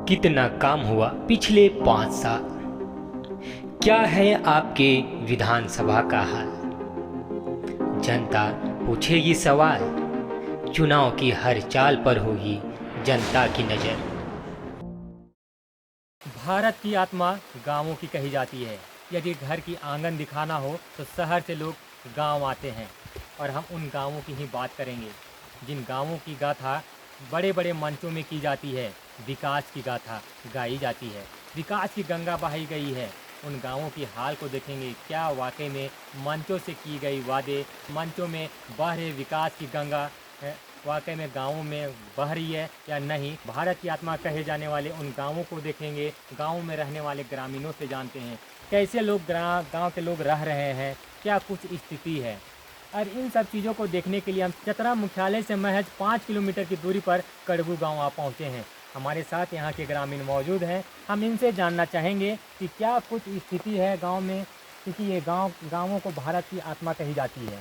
कितना काम हुआ पिछले 5 साल। क्या है आपके विधानसभा का हाल? जनता पूछेगी सवाल, चुनाव की हर चाल पर होगी जनता की नज़र। भारत की आत्मा गांवों की कही जाती है। यदि घर की आंगन दिखाना हो तो शहर से लोग गांव आते हैं, और हम उन गांवों की ही बात करेंगे जिन गांवों की गाथा बड़े बड़े मंचों में की जाती है। विकास की गाथा गाई जाती है, विकास की गंगा बहाई गई है। उन गांवों की हाल को देखेंगे, क्या वाकई में मंचों से की गई वादे, मंचों में बह रहे विकास की गंगा वाकई में गांवों में बह रही है या नहीं। भारत की आत्मा कहे जाने वाले उन गांवों को देखेंगे, गांवों में रहने वाले ग्रामीणों से जानते हैं कैसे लोग गांव के लोग रह रहे हैं, क्या कुछ स्थिति है। और इन सब चीज़ों को देखने के लिए हम चतरा मुख्यालय से महज 5 किलोमीटर की दूरी पर कड़बू गांव आ पहुंचे हैं। हमारे साथ यहाँ के ग्रामीण मौजूद हैं, हम इनसे जानना चाहेंगे कि क्या कुछ स्थिति है गांव में, क्योंकि ये गांवों को भारत की आत्मा कही जाती है।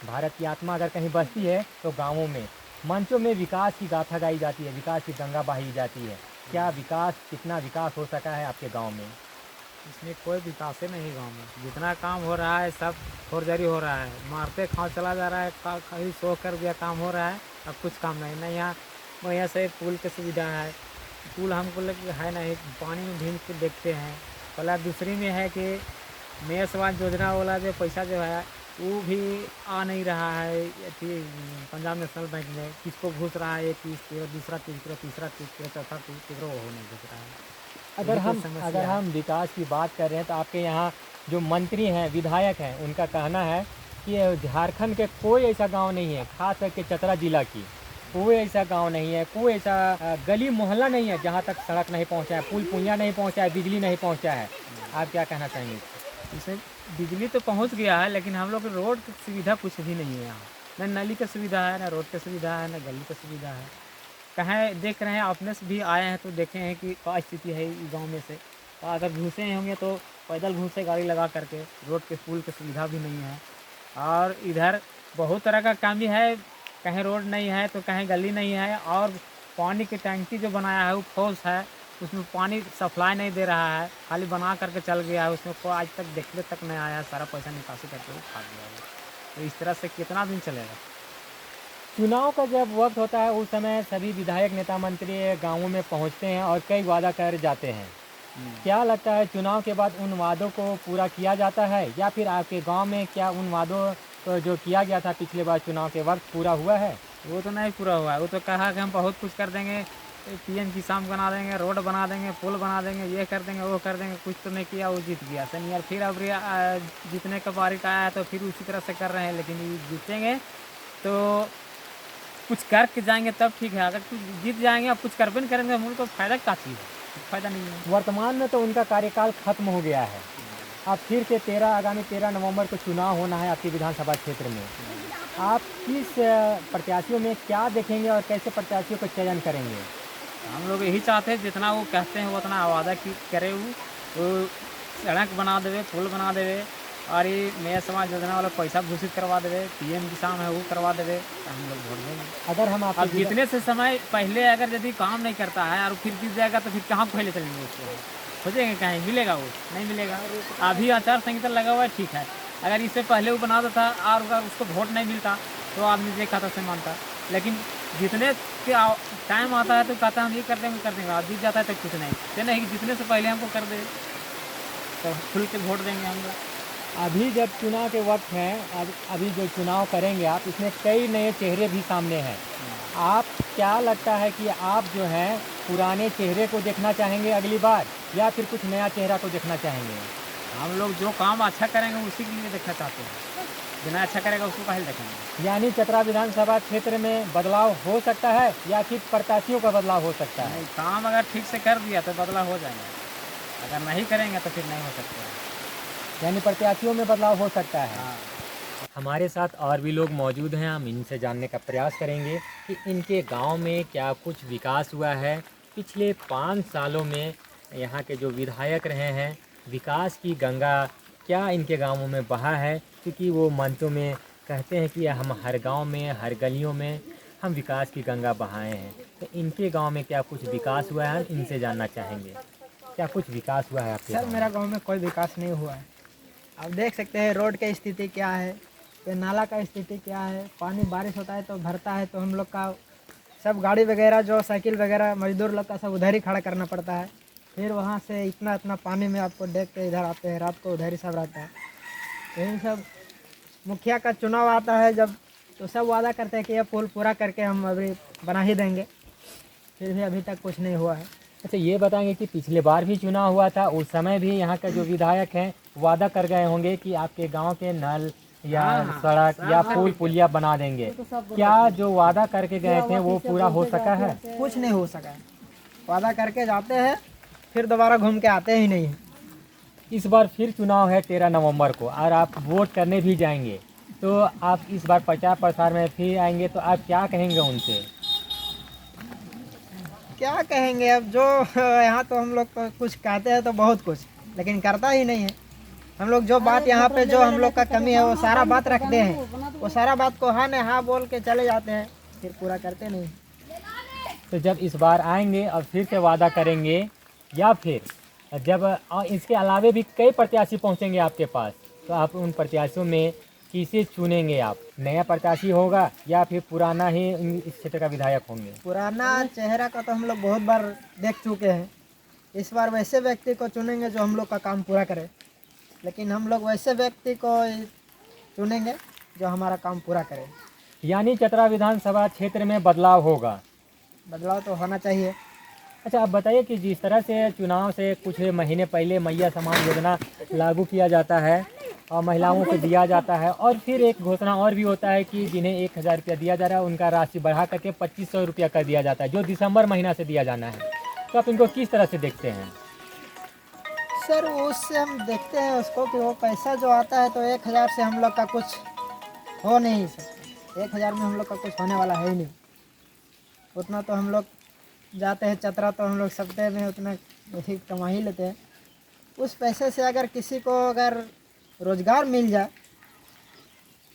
भारत की आत्मा अगर कहीं बसती है तो गाँवों में मंचों में विकास की गाथा गाई जाती है, विकास की गंगा बहाई जाती है। क्या विकास, कितना विकास हो सका है आपके गाँव में? इसमें कोई विकास ही नहीं गांव में। जितना काम हो रहा है सब फोर्जरी हो रहा है, मारते खाओ चला जा रहा है। कहीं 100 कर दिया काम हो रहा है, अब कुछ काम नहीं। नहीं यहाँ बढ़िया से पुल की सुविधा है, पुल हमको लग है नहीं, पानी में भीग के देखते हैं। पहला दूसरी में है कि मेयर समाज योजना वाला जो पैसा जो है वो भी आ नहीं रहा है। अथी पंजाब नेशनल बैंक में किसको घुस रहा है, 30 दूसरा 30 चौथा 30 वो नहीं घुस रहा है। अगर हम विकास की बात कर रहे हैं तो आपके यहाँ जो मंत्री हैं, विधायक हैं, उनका कहना है कि झारखंड के कोई ऐसा गांव नहीं है, खास करके चतरा जिला की कोई ऐसा गांव नहीं है, कोई ऐसा गली मोहल्ला नहीं है जहां तक सड़क नहीं पहुंचा है, पुल पुलिया नहीं पहुंचा है, बिजली नहीं पहुंचा है। आप क्या कहना चाहेंगे? इसमें बिजली तो पहुंच गया है, लेकिन हम लोग रोड की सुविधा कुछ भी नहीं है यहाँ। न नली की सुविधा है, न रोड की सुविधा है, न गली की सुविधा है। कहें देख रहे हैं, अपने से भी आए हैं तो देखे हैं कि क्या स्थिति है गांव में से। तो अगर घुसे होंगे तो पैदल घुसे गाड़ी लगा करके, रोड के पुल की सुविधा भी नहीं है। और इधर बहुत तरह का काम भी है, कहीं रोड नहीं है तो कहीं गली नहीं है। और पानी की टंकी जो बनाया है वो फॉल्स है, उसमें पानी सप्लाई नहीं दे रहा है, खाली बना करके चल गया है। उसमें कोई आज तक देखने तक नहीं आया, सारा पैसा निकासी करके वो खा गया है। तो इस तरह से कितना दिन चलेगा? चुनाव का जब वक्त होता है उस समय सभी विधायक, नेता, मंत्री गाँवों में पहुँचते हैं और कई वादा कर जाते हैं। क्या लगता है चुनाव के बाद उन वादों को पूरा किया जाता है, या फिर आपके गांव में क्या उन वादों को जो किया गया था पिछले बार चुनाव के वक्त पूरा हुआ है? वो तो नहीं पूरा हुआ है। वो तो कहा कि हम बहुत कुछ कर देंगे, पीएम किसान बना देंगे, रोड बना देंगे, पुल बना देंगे, ये कर देंगे, वो कर देंगे। कुछ तो नहीं किया, वो जीत गया सनियर। फिर अब जीतने का बारी आया है तो फिर उसी तरह से कर रहे हैं। लेकिन ये जीतेंगे तो कुछ करके जाएंगे तब ठीक है। अगर कुछ जीत जाएंगे और कुछ कर भी नहीं करेंगे हम तो फ़ायदा क्या चीज़ है? फ़ायदा नहीं है। वर्तमान में तो उनका कार्यकाल खत्म हो गया है। अब फिर से आगामी 13 नवंबर को चुनाव होना है आपकी विधानसभा क्षेत्र में। आप किस प्रत्याशियों में क्या देखेंगे और कैसे प्रत्याशियों का चयन करेंगे? हम लोग यही चाहते हैं जितना वो कहते हैं उतना वादा करे। वो सड़क बना देवे, पुल बना देवे, और ये मेयर समाज योजना वाला पैसा घोषित करवा देवे, पीएम किसान है वो करवा देवे, तो हम लोग वोट देंगे। अगर हम अब जीतने से समय पहले अगर यदि काम नहीं करता है और फिर जीत जाएगा तो फिर कहाँ पहले चलेंगे? उसको खोजेंगे, कहीं मिलेगा? वो नहीं मिलेगा। अभी आचार संहिता लगा हुआ है, ठीक है। अगर इससे पहले वो बना देता और अगर उसको वोट नहीं मिलता तो आदमी देखा था से मानता। लेकिन जीतने के टाइम आता है तो कहता है हम ये कर देंगे कर देंगे, और जीत जाता है तो कुछ नहीं। तो नहीं, जीतने से पहले हमको कर दे तो खुल के वोट देंगे हम लोग। अभी जब चुनाव के वक्त हैं, अभी जो चुनाव करेंगे आप, इसमें कई नए चेहरे भी सामने हैं। आप क्या लगता है कि आप जो हैं पुराने चेहरे को देखना चाहेंगे अगली बार, या फिर कुछ नया चेहरा को देखना चाहेंगे? हम लोग जो काम अच्छा करेंगे उसी के लिए देखना चाहते हैं। बिना अच्छा करेगा उसको पहले देखेंगे। यानी चतरा विधानसभा क्षेत्र में बदलाव हो सकता है, या फिर प्रत्याशियों का बदलाव हो सकता है? नहीं, काम अगर ठीक से कर दिया तो बदलाव हो जाएगा, अगर नहीं करेंगे तो फिर नहीं हो सकता है। यानी प्रत्याशियों में बदलाव हो सकता है। हाँ। हमारे साथ और भी लोग मौजूद हैं, हम इनसे जानने का प्रयास करेंगे कि इनके गांव में क्या कुछ विकास हुआ है पिछले 5 सालों में। यहाँ के जो विधायक रहे हैं, विकास की गंगा क्या इनके गांवों में बहा है, क्योंकि वो मंचों में कहते हैं कि हम हर गांव में, हर गलियों में हम विकास की गंगा बहाए हैं, तो इनके गांव में क्या कुछ विकास हुआ है, हम इनसे जानना चाहेंगे। क्या कुछ विकास हुआ है आपके सर गांव में? मेरा गांव में कोई विकास नहीं हुआ है। आप देख सकते हैं रोड की स्थिति क्या है, ये नाला का स्थिति क्या है। पानी बारिश होता है तो भरता है तो हम लोग का सब गाड़ी वगैरह जो साइकिल वगैरह मजदूर लोग का सब उधर ही खड़ा करना पड़ता है। फिर वहाँ से इतना इतना पानी में आपको देख के इधर आते हैं, रात को उधर ही सब रहता है। यही सब मुखिया का चुनाव आता है जब, तो सब वादा करते हैं कि ये पुल पूरा करके हम अभी बना ही देंगे, फिर भी अभी तक कुछ नहीं हुआ है। अच्छा, ये बताएंगे कि पिछले बार भी चुनाव हुआ था, उस समय भी यहाँ का जो विधायक हैं वादा कर गए होंगे कि आपके गांव के नल या सड़क या पुल पुलिया बना देंगे। क्या जो वादा करके गए थे वो पूरा हो सका है? कुछ नहीं हो सका है। वादा करके जाते हैं फिर दोबारा घूम के आते ही नहीं हैं। इस बार फिर चुनाव है 13 नवंबर को और आप वोट करने भी जाएंगे, तो आप इस बार प्रचार प्रसार में फिर आएंगे, तो आप क्या कहेंगे उनसे? क्या कहेंगे अब, जो यहाँ तो हम लोग को कुछ कहते हैं तो बहुत कुछ, लेकिन करता ही नहीं है। हम लोग जो बात यहाँ पे जो हम लोग का कमी है वो सारा बात रखते हैं, वो सारा बात को हाँ ने हाँ बोल के चले जाते हैं, फिर पूरा करते नहीं। तो जब इस बार आएंगे और फिर से वादा करेंगे, या फिर जब इसके अलावे भी कई प्रत्याशी पहुँचेंगे आपके पास, तो आप उन प्रत्याशियों में किसे चुनेंगे? आप नया प्रत्याशी होगा या फिर पुराना ही इस क्षेत्र का विधायक होंगे? पुराना चेहरा का तो हम लोग बहुत बार देख चुके हैं। इस बार वैसे व्यक्ति को चुनेंगे जो हम लोग का काम पूरा करे, लेकिन हम लोग वैसे व्यक्ति को चुनेंगे जो हमारा काम पूरा करे। यानी चतरा विधानसभा क्षेत्र में बदलाव होगा। बदलाव तो होना चाहिए। अच्छा, आप बताइए कि जिस तरह से चुनाव से कुछ महीने पहले मैया समान योजना लागू किया जाता है और महिलाओं को दिया जाता है, और फिर एक घोषणा और भी होता है कि जिन्हें 1000 रुपया दिया जा रहा है उनका राशि बढ़ा करके 2500 रुपया कर दिया जाता है, जो दिसंबर महीना से दिया जाना है। तो आप इनको किस तरह से देखते हैं? सर उससे हम देखते हैं उसको कि वो पैसा जो आता है तो 1000 से हम लोग का कुछ हो नहीं सकता। 1000 में हम लोग का कुछ होने वाला है ही नहीं। उतना तो हम लोग जाते हैं चतरा तो हम लोग सप्ताह में उतना ही कमा ही लेते हैं। उस पैसे से अगर किसी को अगर रोज़गार मिल जाए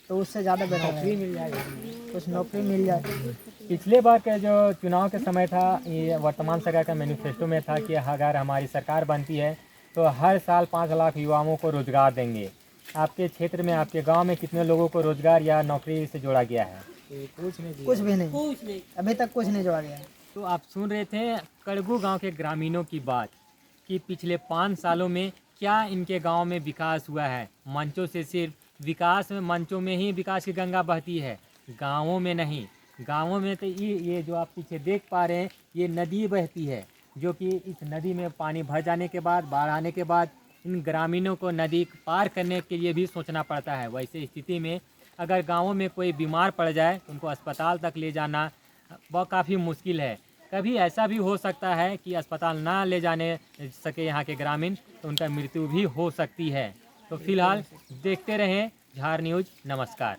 तो उससे ज़्यादा बेहतर है, मिल जाएगा। कुछ नौकरी मिल जाए। पिछले बार का जो चुनाव के समय था, ये वर्तमान सरकार का मैनिफेस्टो में था कि अगर हमारी सरकार बनती है तो हर साल 5 लाख युवाओं को रोज़गार देंगे। आपके क्षेत्र में, आपके गांव में कितने लोगों को रोज़गार या नौकरी से जोड़ा गया है? कुछ भी नहीं, अभी तक कुछ नहीं जोड़ा गया है। तो आप सुन रहे थे कड़गू गांव के ग्रामीणों की बात कि पिछले 5 सालों में क्या इनके गांव में विकास हुआ है। मंचों से सिर्फ विकास में, मंचों में ही विकास की गंगा बहती है, गांवों में नहीं। गांवों में तो ये जो आप पीछे देख पा रहे हैं ये नदी बहती है, जो कि इस नदी में पानी भर जाने के बाद, बाढ़ आने के बाद इन ग्रामीणों को नदी पार करने के लिए भी सोचना पड़ता है। वैसे स्थिति में अगर गाँवों में कोई बीमार पड़ जाए तो उनको अस्पताल तक ले जाना वह काफ़ी मुश्किल है। कभी ऐसा भी हो सकता है कि अस्पताल ना ले जाने सके यहाँ के ग्रामीण, तो उनका मृत्यु भी हो सकती है। तो फिलहाल देखते रहें झार न्यूज़। नमस्कार।